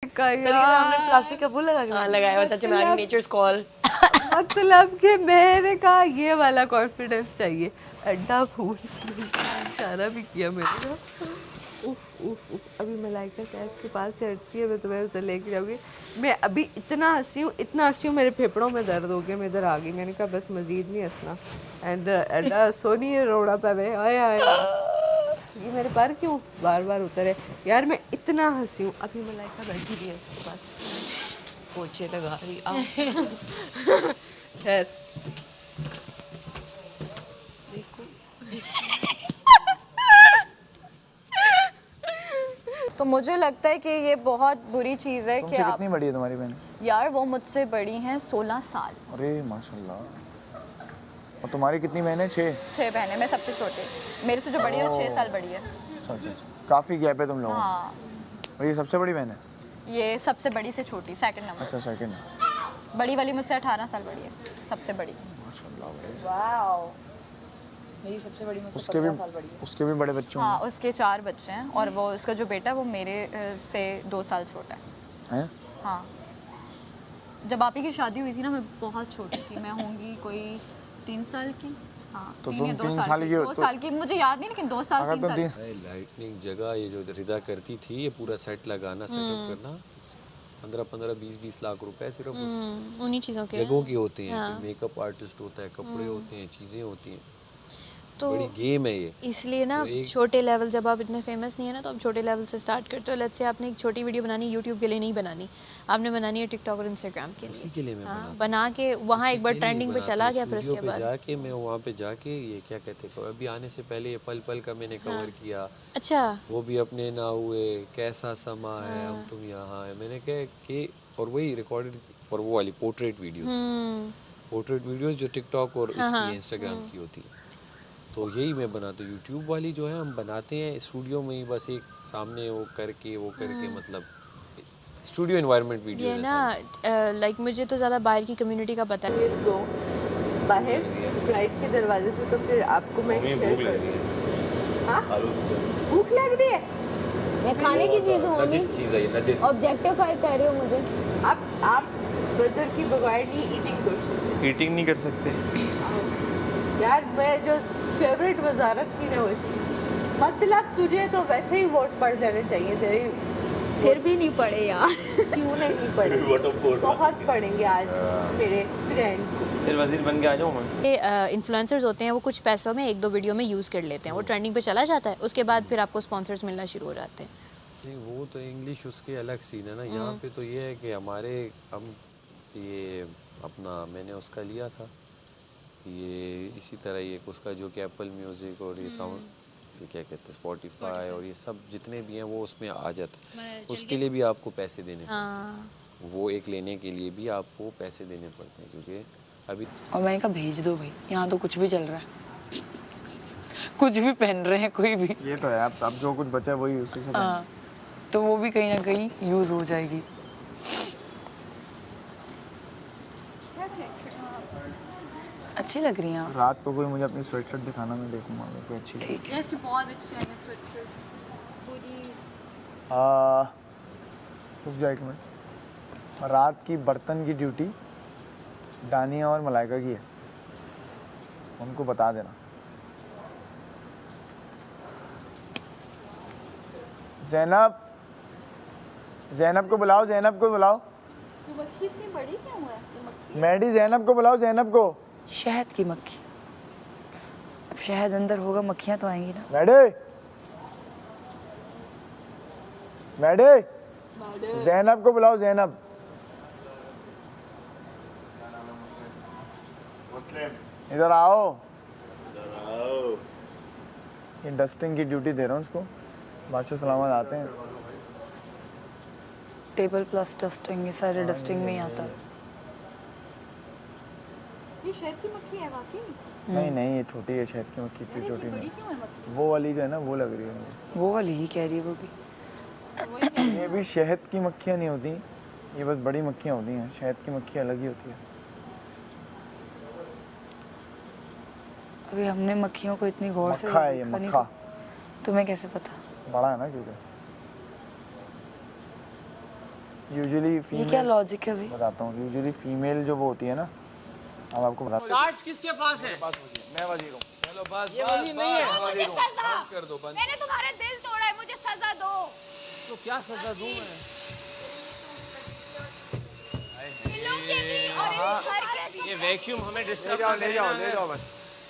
हमने प्लास्टिक का फूल लगाया हुआ था तुम्हारी नेचर्स कॉल। मतलब कि मैंने कहा ये वाला कॉन्फिडेंस चाहिए। अड्डा फूल इशारा भी किया मैंने कहा उफ उफ उफ। अभी मलाइका शायद के पास से हटती है, मैं तुम्हें उसे लेके जाऊँगी। मैं अभी इतना हंसी हूँ मेरे फेफड़ों में दर्द हो गया, मैं इधर आ गई। मैंने कहा बस मजीद नहीं हंसना। एंड अड्डा सोनी रोड़ा पे वे आए आए ये मेरे पर क्यों बार बार उतरे यार। मैं इतना हंसी हूँ। अभी मलाइका बैठी भी है उसके पास पोछे लगा रही। आओ खैर तो मुझे लगता है कि ये बहुत बुरी चीज़ है कि आप। कितनी बड़ी है तुम्हारी बहन? यार वो मुझसे बड़ी हैं 16 साल। अरे माशाल्लाह। और तुम्हारी कितनी बहनें? 6 बहनें, मैं सबसे छोटी। मेरे से जो बड़ी है वो 6 साल बड़ी है। अच्छा अच्छा अच्छा, काफ़ी गैप है तुम लोगों में। हाँ और ये सबसे बड़ी बहन है? ये सबसे बड़ी से छोटी, सेकंड नंबर। अच्छा सेकंड। बड़ी वाली मुझसे 18 साल बड़ी है, सबसे बड़ी। माशाल्लाह भाई। वाओ मेरी सबसे बड़ी मुझसे 15 साल बड़ी है। उसके भी बड़े बच्चे हाँ होंगे? उसके 4 बच्चे हैं और वो उसका जो बेटा है वो मेरे से 2 साल छोटा है। हैं? हाँ जब आप ही की शादी हुई थी ना मैं बहुत छोटी थी, मैं होंगी कोई 3 साल की। हाँ तो 3 तुम या 2 3 साल की, हो 2 तो साल की मुझे याद नहीं, लेकिन 2 साल 3 साल। लाइटनिंग जगह ये जो रिदा करती थी, ये पूरा सेट लगाना, सेटअप करना 15-15, 20-20 लाख रुपए सिर्फ उन्हीं चीज़ों के जगहों की होती हैं। मेकअप आर्टिस्ट होता है, कपड़े होते हैं, चीज़ें होती हैं। तो बड़ी गेम है ये। इसलिए ना छोटे लेवल, जब आप इतने फेमस नहीं है ना तो आप छोटे लेवल से स्टार्ट करते हो। लेट्स से आपने एक छोटी वीडियो बनानी यूट्यूब के लिए नहीं बनानी, आपने बनानी है टिकटॉक और इंस्टाग्राम के लिए। उसी के लिए मैं हाँ, बना के वहाँ एक बार ट्रेंडिंग पे चला गया, फिर उसके बाद जाके मैं वहाँ पे जाके ये क्या कहते हैं, अभी आने से पहले ये पल पल का मैंने कवर किया। अच्छा वो भी अपने ना हुए, कैसा समा है, हम तुम यहाँ है, मैंने कहा कि और वही रिकॉर्डेड और वो वाली पोर्ट्रेट वीडियोस जो टिकटॉक और इसकी इंस्टाग्राम की होती है। तो यही मैं बनाता हूँ। यूट्यूब वाली जो है हम बनाते हैं स्टूडियो में ही, बस एक सामने वो करके मतलब स्टूडियो एनवायरनमेंट वीडियो ये ना लाइक मुझे तो ज़्यादा बाहर की कम्युनिटी का पता है। तो बाहर फ्लाइट के दरवाजे से, तो फिर आपको मैं भूख लग रही है। हाँ भूख लग रही है। मैं खाने की चीज़ हूँ अभी, ऑब्जेक्टिफाई कर रहे हो मुझे। आप बजर की बगैर नहीं ईटिंग कर सकते। ईटिंग नहीं कर सकते यार मैं जो फेवरेट वजारत थी ना वैसी, मतलब तुझे तो वैसे ही वोट पड़ जाने चाहिए थे। फिर भी नहीं पड़े यार। क्यों नहीं पड़े? बहुत पड़ेंगे आज मेरे फ्रेंड को। फिर वजीर बन के आ जाऊँ मैं। ये इन्फ्लुएंसर्स होते हैं, वो कुछ पैसों में 1-2 वीडियो में यूज़ कर लेते हैं, वो ट्रेंडिंग पे चला जाता है, उसके बाद फिर आपको स्पॉन्सर्स मिलना शुरू हो जाते हैं। नहीं वो तो इंग्लिश उसके अलग सीन है ना। यहाँ पे तो ये है कि हमारे हम ये अपना मैंने उसका लिया था ये इसी तरह ये उसका जो कि एप्पल म्यूज़िक और ये साउंड ये क्या कहते हैं स्पॉटिफाई और ये सब जितने भी हैं वो उसमें आ जाता है। उसके लिए भी आपको पैसे देने पड़ते हैं, वो एक लेने के लिए भी आपको पैसे देने पड़ते हैं क्योंकि अभी। और मैंने कहा भेज दो भाई, यहाँ तो कुछ भी चल रहा है, कुछ भी पहन रहे हैं कोई भी। ये तो है, अब जो कुछ बचा है वही उसी से। हाँ तो वो भी कहीं ना कहीं यूज़ हो जाएगी। अच्छी लग रही हैं। रात को कोई मुझे अपनी स्वेटशर्ट दिखाना, मैं देखूंगा कोई अच्छी। ठीक है। इसकी बहुत अच्छी है ये स्वेटशर्ट पूरी। रुक जा एक मिनट। रात की बर्तन की ड्यूटी दानिया और मलाइका की है, उनको बता देना। ज़ैनब को बुलाओ, ज़ैनब को बुलाओ। मक्खी इतनी बड़ी क्यों है ये मक्खी? मैडी ज़ैनब को बुलाओ, ज़ैनब को। शहद की मक्खी, अब शहद अंदर होगा, मक्खियाँ तो आएंगी ना। मैडी ज़ैनब को बुलाओ, ज़ैनब। इधर आओ। ये डस्टिंग की ड्यूटी दे रहा हूँ उसको, बादशाह सलामत आते हैं। टेबल प्लस डस्टिंग, ये सारे डस्टिंग में ही आता है। ये शहद की मक्खी है वाकई? नहीं नहीं ये छोटी है शहद की मक्खी, इतनी छोटी बड़ी नहीं। क्यों है मक्खी? वो वाली जो है ना वो लग रही है मुझे। वो वाली ही कह रही है वो भी। ये भी शहद की मक्खियाँ नहीं होती, ये बस बड़ी मक्खियाँ होती हैं। शहद की मक्खी अलग ही होती है। अभी हमने मक्खियों को इतनी गौर से मक्खा है ये, देखा नहीं। तुम्हें कैसे पता? बड़ा है ना क्योंकि यूजुअली ये क्या फीमेल, लॉजिक है भाई? बताता हूँ, यूजुअली फीमेल जो वो होती है ना, अब आपको बताता हूँ। कार्ड्स किसके पास है? मैं वजीर हूँ। चलो बस ये वही नहीं है। मुझे सजा, कर दो बंद। मैंने तुम्हारे दिल तोड़ा है, मुझे सजा दो। तो क्या सजा दूं मैं? दिलों के भी और इस घर के भी। ये वैक्यूम हमें डिस्टर्ब ले जाओ बस,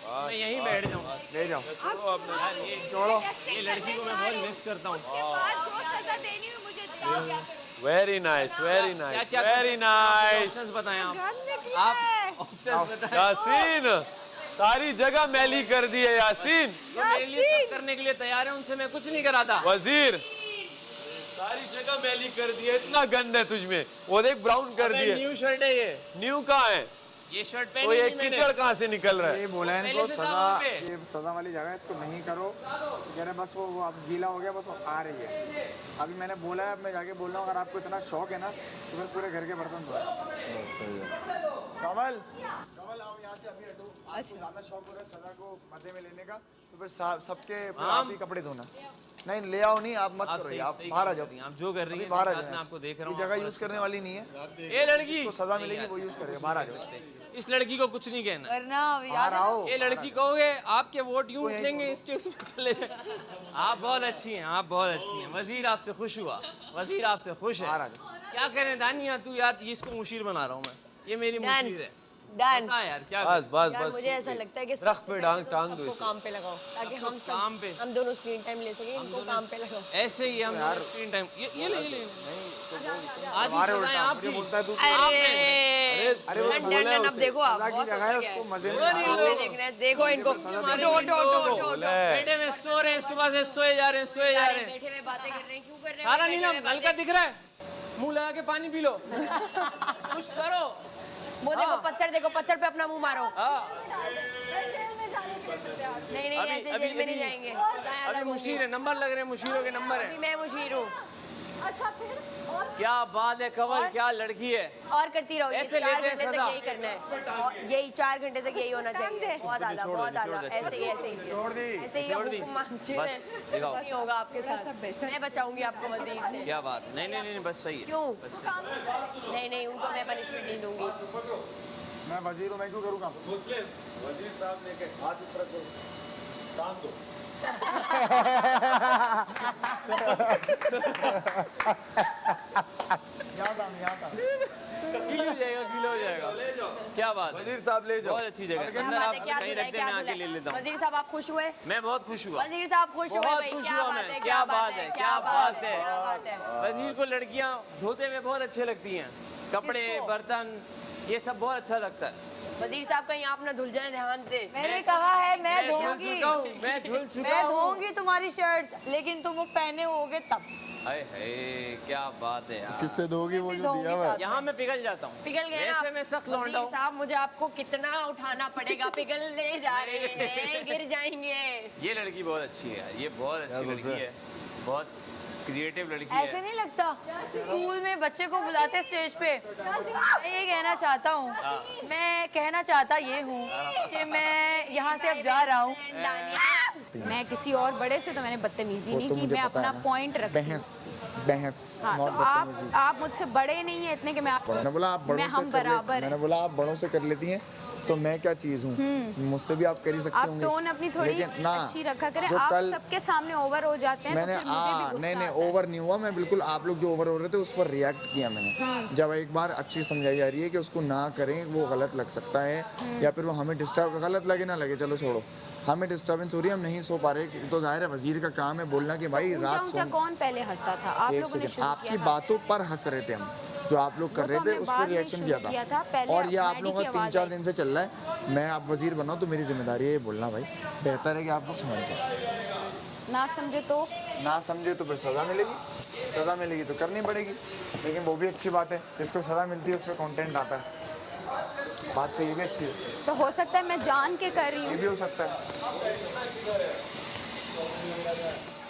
मैं यहीं बैठ जाऊँ। ले जाओ। छोड़ो, ये लड़की को मैं बहुत मिस करता हूँ। उसके बाद जो सजा देनी हो मुझे बताओ क्या करूं? वेरी नाइस, वेरी क्या नाइस, क्या वेरी नाइस। ऑप्शंस बताएं आप। आप आप ऑप्शंस बताएं। यासीन सारी जगह मैली कर दी है यासीन। जो मेरे लिए सब करने के लिए तैयार है उनसे मैं कुछ नहीं कराता। वजीर सारी जगह मैली कर दी है, इतना गंद है तुझ में। वो देख ब्राउन कर अबे दिए। न्यू शर्ट है ये। न्यू कहाँ है? ये शर्ट तो पहनी ये थी मैंने। कीचड़ कहाँ से निकल रहा है? ये बोला है पहले इनको से था सजा, वहाँ पे। ये सजा वाली जगह है, इसको नहीं करो। तो कह रहे बस वो अब गीला हो गया, बस वो आ रही है। अभी मैंने बोला है, अब मैं जाके बोल रहा हूँ, अगर आपको इतना शौक है ना तो फिर पूरे घर के बर्तन धो। कमल कमल आओ यहाँ से, अभी हटो। आपको ज़्यादा शौक हो रहा है सजा को मजे में लेने का, तो फिर सबके आप ही कपड़े धोना। नहीं ले आओ, नहीं आप मत आप करो, सही- आप सही बाहर आ कर जाओ। रही हैं, आप जो कर रही अभी हैं बाहर आ मैं जाओ, आपको देख रहा ये हूँ। जगह यूज करने वाली नहीं है। ये लड़की, इसको सजा मिलेगी वो यूज करेगा, बाहर आ जाओ। इस लड़की को कुछ नहीं कहना। वरना बाहर आओ। ये लड़की कहोगे आपके वोट यूं उठेंगे इसके उसमें चले जाए। आप बहुत अच्छी हैं, आप बहुत अच्छी हैं। वजीर आपसे खुश हुआ, वजीर आपसे खुश है। बाहर आ जाओ। क्या करें दानिया, तू यार ये इसको मुशीर बना रहा हूँ मैं, ये मेरी मुशीर है। डन। बता यार क्या बस बस यार बस मुझे ऐसा लगता है कि रख पे टांग टांग दो सबको इसे। काम पे लगाओ ताकि हम सब काम पे हम दोनों स्क्रीन टाइम ले सकें, इनको काम पे लगाओ। ऐसे ही हम स्क्रीन टाइम ये ले आज हमारे ही उल्टा बताएं आप मुझे भी। बोलता है तू। अरे वो डन डन, अब देखो आप सजा की बहुत जगह है, हो गया उसको है। मजे में यहाँ पे देख रहे हैं, देखो इनको बेटे में सो रहे हैं, सुबह से सोए जा रहे हैं, सोए जा रहे हैं। बैठे हुए बातें कर रहे हैं, क्यों कर रहे हैं? सारा बैठे नीला हुए हल्का दिख रहा है, मुंह लगा के पानी पी लो, कुछ करो। वो देखो पत्थर पे अपना मुंह मारो। हाँ, नहीं नहीं, अभी- ऐसे अभी- जेल में नहीं अभी- जाएंगे। अभी मुशीर है, नंबर लग रहे हैं, मुशीरों के नंबर है। मैं मुशीर हूँ। अच्छा फिर क्या बात है कमल, क्या लड़की है। और करती रहो, ये ऐसे 4 लेते हैं घंटे तक सजा। यही करना है, और यही 4 घंटे तक यही होना चाहिए। बहुत आला, बहुत आला। ऐसे ही ऐसे ही छोड़ दी। ऐसे ही छोड़ दी। हुक्म मानते बस, हैं। दिखाओ। नहीं होगा आपके साथ, मैं बचाऊंगी आपको वजीर से। क्या बात, नहीं नहीं नहीं बस सही है। क्यों? बस सही। नहीं नहीं, उनको मैं पनिशमेंट नहीं दूंगी। मैं वजीर हूँ, मैं क्यों करूँ काम? वजीर साहब ने कहा हाथ इस तरफ करो, टांग दो। यहाँ था। गीला हो जाएगा, गीला हो जाएगा। क्या बात है, वजीर साहब ले जाओ। बहुत अच्छी जगह। क्या अंदर बात आप है, क्या कहीं धुल है, रखते क्या मैं धुल आके ले है? लेता हूँ। वजीर साहब आप खुश हुए? मैं बहुत खुश हुआ, वजीर साहब खुश हुए बहुत भाई, खुश क्या हुआ बात मैं। है, क्या बात है, क्या बात है। क्या बात है। वजीर को लड़कियां धोते हुए बहुत अच्छे लगती हैं, कपड़े बर्तन ये सब बहुत अच्छा लगता है। वजीर साहब कहीं आप ना धुल जाएं ध्यान से। मैंने कहा है मैं धुल धोऊंगी, चुका हूँ, मैं धुल चुका मैं हूँ। धोऊंगी तुम्हारी शर्ट्स, लेकिन तुम वो पहने होगे तब। हाय हाय क्या बात है यार। किससे दोगी वो जो धोऊंगी दिया हुआ है? साथ में। यहाँ मैं पिघल जाता हूँ, पिघल गए ना वैसे मैं सख्त लौंडा वजीर हूँ। साहब, मुझे आपको कितना उठाना पड़ेगा, पिघलने जा रहे हैं, गिर जाएंगे। ये लड़की बहुत अच्छी है यार, ये बहुत अच्छी लड़की है, बहुत क्रिएटिव लड़की ऐसे है। नहीं लगता स्कूल में बच्चे को बुलाते स्टेज पे। मैं ये कहना चाहता हूँ, मैं कहना चाहता ये हूँ कि मैं यहाँ से अब जा रहा हूँ। मैं किसी और बड़े से तो मैंने बदतमीजी नहीं की, मैं अपना पॉइंट रखती हूँ। बहस हाँ, तो आप मुझसे बड़े नहीं है इतने कि मैं आप मैंने बोला आप बड़ों मैं से हम कर ले, बराबर हैं। मैंने बोला आप बड़ों से कर लेती हैं तो मैं क्या चीज हूँ, मुझसे भी आप कर ही सकते आप होंगे। टोन अपनी थोड़ी लेकिन ना, अच्छी रखा करें। जो आप कल सबके सामने ओवर हो जाते हैं मैंने तो फिर मुझे भी गुस्सा नहीं आता है। ओवर नहीं हुआ मैं, बिल्कुल आप लोग जो ओवर हो रहे थे उस पर रिएक्ट किया मैंने। जब एक बार अच्छी समझाई जा रही है कि उसको ना करें, वो गलत लग सकता है, या फिर वो हमें डिस्टर्ब, गलत लगे ना लगे चलो छोड़ो, हमें डिस्टर्बेंस हो रही है, हम नहीं सो पा रहे, तो जाहिर है वजीर का काम है बोलना कि भाई ऊंचा रात ऊंचा सो। कौन पहले हंसा था? आप एक लोगों ने सेकंड, शुरू आपकी किया था। बातों पर हंस रहे थे हम, जो आप लोग कर वो रहे तो थे हमने उस बाद पर में रिएक्शन शुरू किया किया था। था। पहले और ये आप मैडी लोगों की का आवाज़ 3-4 आई। दिन से चल रहा है, मैं आप वजीर बनाऊँ तो मेरी जिम्मेदारी है ये बोलना भाई, बेहतर है कि आप लोग समझ जाए। ना समझे तो ना समझे तो फिर सज़ा मिलेगी, सज़ा मिलेगी तो करनी पड़ेगी, लेकिन वो भी अच्छी बात है, जिसको सज़ा मिलती है उस पर कॉन्टेंट आता है, बात तो ये भी अच्छी है, तो हो सकता है मैं जान के कर रही ये हूँ। भी हो सकता है।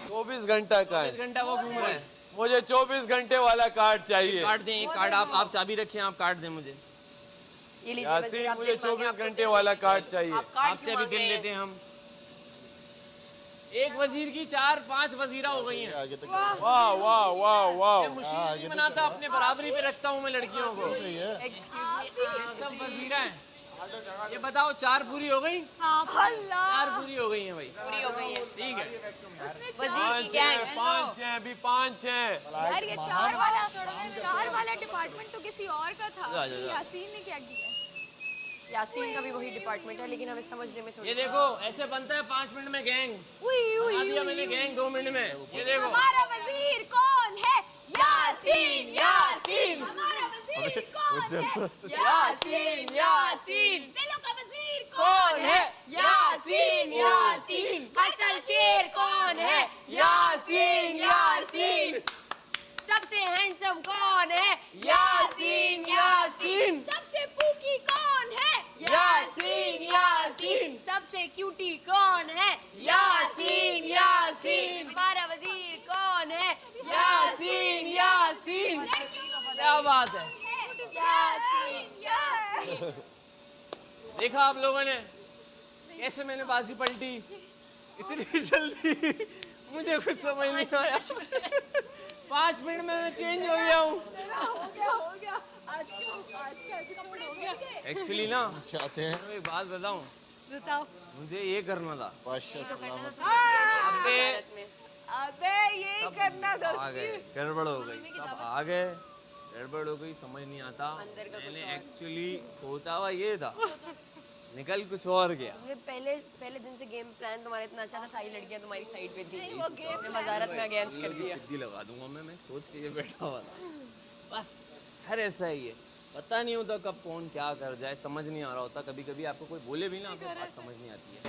24 घंटा का है, 24 घंटा वो घूम रहे हैं। मुझे 24 घंटे वाला कार्ड चाहिए। कार्ड दें, एक कार्ड आप चाबी रखिए, आप कार्ड दें मुझे। ये लीजिए वजीर, यासीन आप मुझे दिल मांगे, 24 आपको घंटे दिल वाला मांगे। कार्ड चाहिए। आप कार्ड आपसे क्यों अभी मांग दिल रहे हैं? लेते हैं हम। एक वजीर की 4-5 वजीरा हो गई हैं। वाह वाह वाह वाह। मुश्किल नहीं बनाता, अपने बराबरी पे रखता हूँ मैं लड़कियों को। सब वजीरा हैं। ये बताओ 4 पूरी हो गई? 4 पूरी हो गई हैं भाई। पूरी हो गई है। ठीक है। वजीर की गैंग। 5 हैं, अभी 5 हैं। यार ये 4 वाला डिपार्टमेंट तो किसी और का था, यासीन ने क्या किया? यासीन का भी वही डिपार्टमेंट है, लेकिन हमें समझने में थोड़ी ये देखो ऐसे बनता है 5 मिनट में गैंग। बना दिया मैंने गैंग 2 मिनट में। ये देखो हमारा वजीर कौन है? यासीन, यासीन। हमारा वजीर कौन है? यासीन यासीन दिलों का वजीर कौन है? यासीन यासीन असल शेर कौन है? यासीन यासीन सबसे हैंडसम कौन है? यासीन यासीन सबसे पूकी कौन है? यासीन यासीन सबसे क्यूटी कौन है? यासीन यासीन हमारा वजीर कौन है? यासीन यासीन क्या बात है। यासीन, यासीन। देखा आप लोगों ने कैसे मैंने बाजी पलटी इतनी जल्दी, मुझे कुछ समझ नहीं आया। 5 मिनट में मैं चेंज हो गया हूँ। एक्चुअली ना चाहते हैं एक बात बताऊं, मुझे ये करना था। अबे यही करना था। आ गए, गड़बड़ हो गई, सब आ गए, गड़बड़ हो गई, समझ नहीं आता। मैंने एक्चुअली सोचा हुआ ये था, निकल कुछ और गया। पहले दिन से गेम प्लान तुम्हारा इतना अच्छा था, सारी लड़कियां तुम्हारी साइड पे थी। मैं वजारत में अगेंस्ट कर दिया। सिद्धि लगा दूंगा मैं सोच के ये बैठा हुआ था। बस हर ऐसा ही है, पता नहीं होता कब कौन क्या कर जाए, समझ नहीं आ रहा होता। कभी कभी आपको कोई बोले भी ना तो बात समझ नहीं आती है।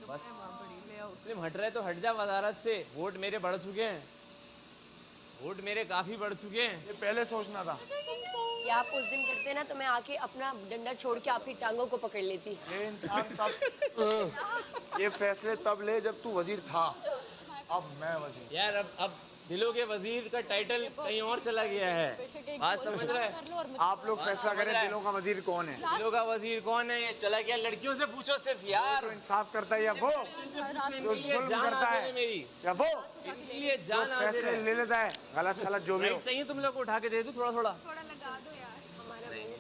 बस मुस्लिम हट रहे तो हट जा वजारत से। वोट मेरे बढ़ चुके हैं, वोट मेरे काफी बढ़ चुके हैं। ये पहले सोचना था। ये आप उस दिन करते ना तो मैं आके अपना डंडा छोड़ के आपकी टांगों को पकड़ लेती। ये इंसान सब ये फैसले तब ले जब तू वजीर था, अब मैं वजीर। यार अब दिलों के वजीर का टाइटल कहीं और चला गया है, बात समझ रहे हैं? आप लोग फैसला करें दिलों का वजीर कौन है। दिलों का वजीर कौन है ये चला गया। लड़कियों से पूछो सिर्फ यार, जो इंसाफ करता है या वो जो जुल्म करता है मेरी या वो इसलिए जो जान आ फैसले ले लेता है गलत सलत जो भी हो। चाहिए तुम लोग को उठा के दे दूं थोड़ा थोड़ा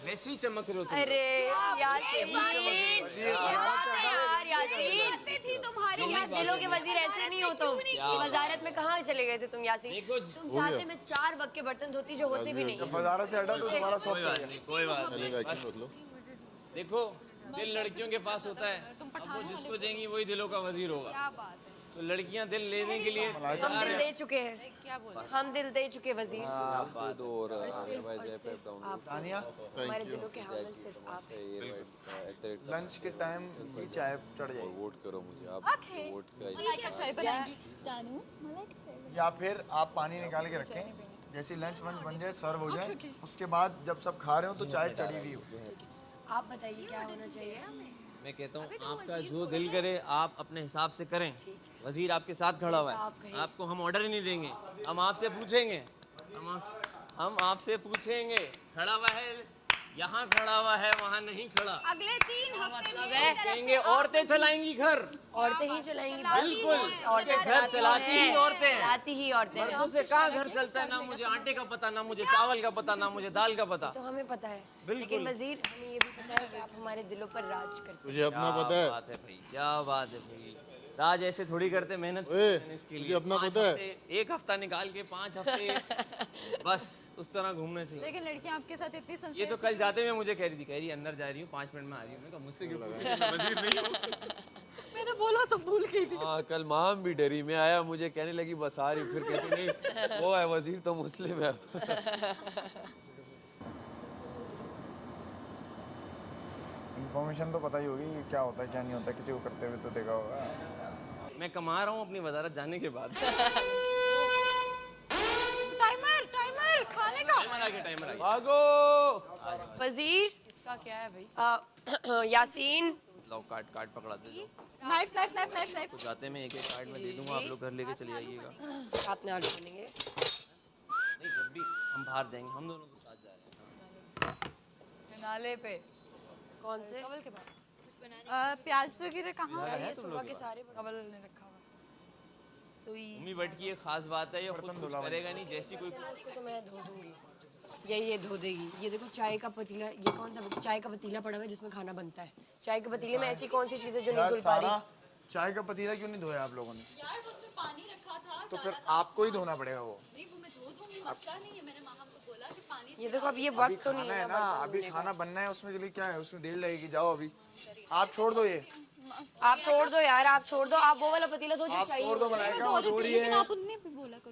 वैसे ही चमक रहे हो तुम। अरे यासीन यार यासीन थी तुम्हारी दिलों के वजीर ऐसे नहीं हो तुम। वजारत में कहाँ चले गए थे तुम यासीन? देखो तुम चाहते मैं 4 वक्त के बर्तन धोती जो होते भी नहीं। जब वजारत से हटा तो तुम्हारा सौंप कोई बात नहीं, कोई बात नहीं। बस देखो दिल लड़कियों के पास होता है, अब वो जिसको देंगी वही दिलों का वजीर होगा। तो लड़कियां दिल लेने के लिए हम दिल दे चुके हैं, हम दिल दे चुके वजीर। तानिया हमारे दिलों के हामिल सिर्फ आप हैं। लंच के टाइम ये चाय चढ़ जाएगी। वोट करो मुझे आप, वोट का चाय बनाएंगी जानू या फिर आप पानी निकाल के रखें, जैसे लंच वंच बन जाए सर्व हो जाए, उसके बाद जब सब खा रहे हो तो चाय चढ़ी हुई हो। आप बताइए क्या होना चाहिए? मैं कहता हूँ आपका जो दिल करे आप अपने हिसाब से करें। वजीर आपके साथ खड़ा हुआ है, आपको हम ऑर्डर ही नहीं देंगे, हम आपसे पूछेंगे, हम आपसे पूछेंगे। खड़ा हुआ है यहाँ, खड़ा हुआ है वहाँ नहीं खड़ा। अगले 3 हफ्ते में कहेंगे औरतें चलाएंगी घर, औरतें ही चलाएंगी। बिल्कुल औरतें घर चलाती ही औरतें हैं। चलाती ही औरतें हैं। मर्दों से कहाँ घर चलता है? ना मुझे आटे का पता, ना मुझे चावल का पता, ना मुझे दाल का पता। तो हमें पता है, बिल्कुल। लेकिन वजीर हमें ये भी पता है कि आप हमारे दिलों पर राज करते तुझे अपना पता है? बात है भाई, क्या बात है भाई। राज ऐसे थोड़ी करते, मेहनत ओए, इसके तुझे लिए अपना 5 पता है? हफ्ते, 1 हफ्ता निकाल के 5 हफ्ते बस उस तरह घूमना चाहिए। लेकिन लड़कियां आपके साथ इतनी ये सिंसियर तो कल जाते हुए मुझे कह रही थी अंदर जा रही हूँ 5 मिनट में आ रही हूँ। मैं कहा मुझसे क्यों पूछ रही हो? वजीर नहीं हूँ। मैंने बोला तो भूल गई थी। हाँ कल माम भी डरी, मैं आया मुझे कहने लगी बस आ रही, फिर कहती नहीं वो है वजीर तो मुस्लिम है। इन्फॉर्मेशन तो पता ही होगी कि क्या होता है क्या नहीं होता, किसी को करते हुए तो देखा होगा। मैं कमा रहा हूँ अपनी वजारत जाने के बाद। टाइमर खाने का टाइमर आ गया। भागो वजीर इसका क्या है भाई? यासीन लाओ कार्ड कार्ड पकड़ा दे दो। Knife knife knife knife knife तो जाते में एक एक कार्ड में दे दूंगा, आप लोग घर लेके चले आइएगा। साथ में आलू बनेंगे। नहीं जब भी हम बाहर जाएंगे हम दोनों तो साथ जा रहे हैं। नाले पे कौन से? कवल के पास प्याज वगैरह कहाँ ये सुबह के सारे कवल ने रखा हुआ सुई मम्मी बट की ये खास बात है, ये खुद कुछ करेगा नहीं, जैसी कोई उसको तो मैं धो दूंगी, ये धो देगी। ये देखो चाय का पतीला, ये कौन सा चाय का पतीला पड़ा हुआ है जिसमें खाना बनता है। चाय के पतीले में ऐसी कौन सी चीजें जो नहीं धुल पा रही? चाय का पतीला क्यों नहीं धोया आप लोगों ने? यार उसमें पानी रखा था तो फिर आपको ही धोना पड़ेगा वो। नहीं वो मैं धो दूंगी, मसला नहीं है। मैंने मामा को बोला कि पानी ये देखो अब ये वक्त तो नहीं खाना है है ना, अभी खाना बनना है, उसमें के लिए क्या है, उसमें देर लगेगी। जाओ अभी आप छोड़ दो, ये आप छोड़ दो यार, आप छोड़ दो। आप वो वाला पतीला धो जो आप चाहिए। छोड़ दो, मलाइका वो धो रही है। आप उतने भी बोला करो।